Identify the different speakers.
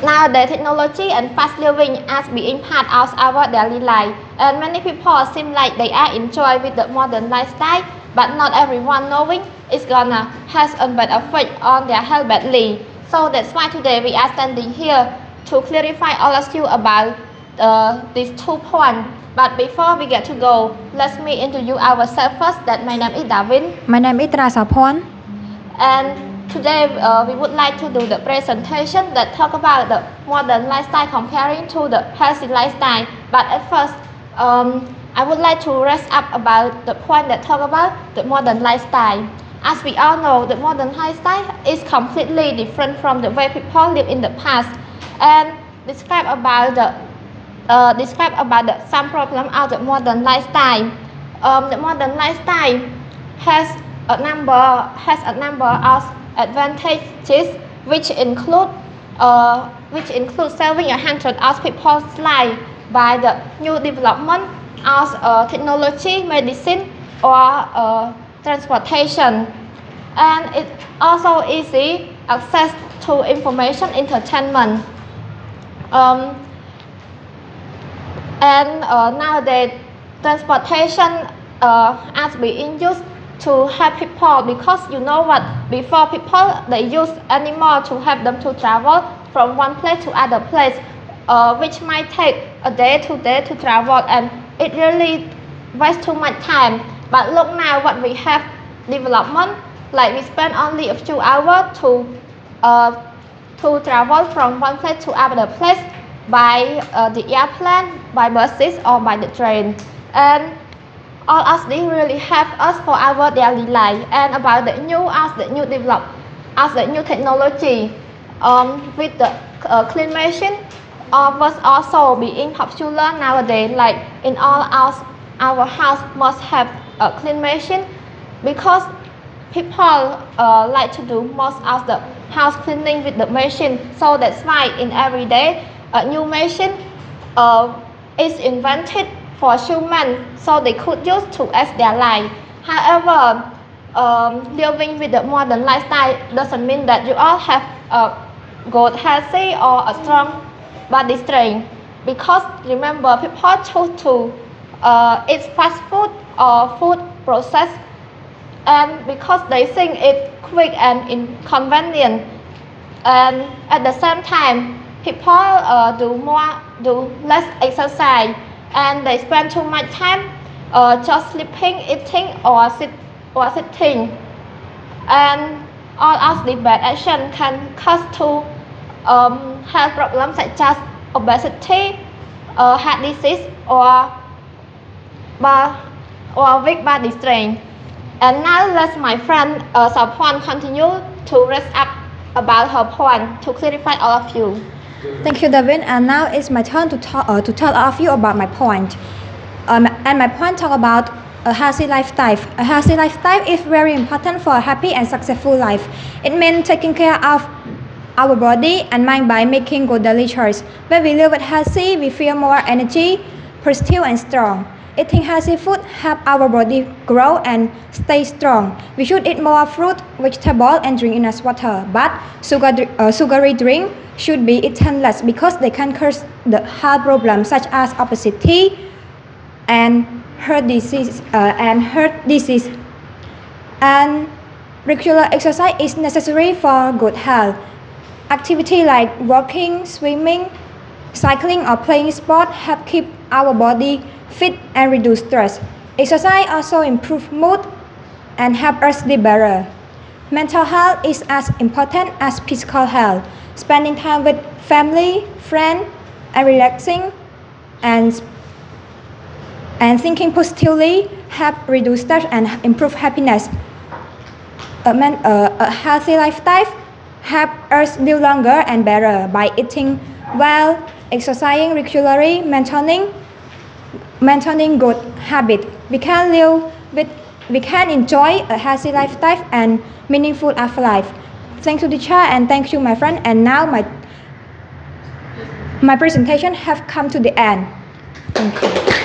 Speaker 1: Nowadays, technology and fast living as being part of our daily life, and many people seem like they are enjoy with the modern lifestyle, but not everyone knowing it's gonna has a bad effect on their health badly. So that's why today we are standing here to clarify all of you about these 2 points. But before we get to go, let me introduce ourselves first. That my name is Davin.
Speaker 2: My name is Trasapon.
Speaker 1: And today we would like to do the presentation that talk about the modern lifestyle comparing to the healthy lifestyle. But at first, I would like to rest up about the point that talk about the modern lifestyle. As we all know, the modern lifestyle is completely different from the way people live in the past, and describe about the some problem of the modern lifestyle. The modern lifestyle has a number of advantages which include saving 100 of people's life by the new development of technology, medicine, or transportation, and it also easy access to information, entertainment. Nowadays, transportation as being used to help people, because you know what, before people they use animal to help them to travel from one place to other place, which might take a day to travel, and it really wastes too much time. But look now what we have development, like we spend only a few hours to travel from one place to other place by the airplane, by buses, or by the train. And all of these really help us for our daily life. And about the new technology, with the clean machine was also being popular nowadays. Like in all our house must have a clean machine, because people like to do most of the house cleaning with the machine. So that's why in every day a new machine is invented for humans, so they could use to as their life. However, living with the modern lifestyle doesn't mean that you all have a good, healthy, or a strong body strength, because remember, people choose to eat fast food or food processed, and because they think it's quick and inconvenient. And at the same time, people do less exercise, and they spend too much time just sleeping, eating, or sitting. And all of the bad action can cause to health problems such as obesity, heart disease, or weak body strength. And now let my friend Sapon continue to rest up about her point to clarify all of you.
Speaker 2: Thank you, Davin. And now it's my turn to tell all of you about my point. And my point talk about a healthy lifestyle. A healthy lifestyle is very important for a happy and successful life. It means taking care of our body and mind by making good daily choices. When we live healthy, we feel more energy, positive, and strong. Eating healthy food helps our body grow and stay strong. We should eat more fruit, vegetables, and drink enough water. But sugary drink should be eaten less, because they can cause the health problems such as obesity and heart disease. And regular exercise is necessary for good health. Activity like walking, swimming, cycling, or playing sport help keep our body fit and reduce stress. Exercise also improves mood and help us sleep better. Mental health is as important as physical health. Spending time with family, friends, and relaxing and thinking positively help reduce stress and improve happiness. A healthy lifestyle help us live longer and better by eating well, exercising regularly, maintaining good habits. We can enjoy a healthy lifestyle and meaningful life. Thank you, teacher, and thank you, my friend. And now my presentation have come to the end. Thank you.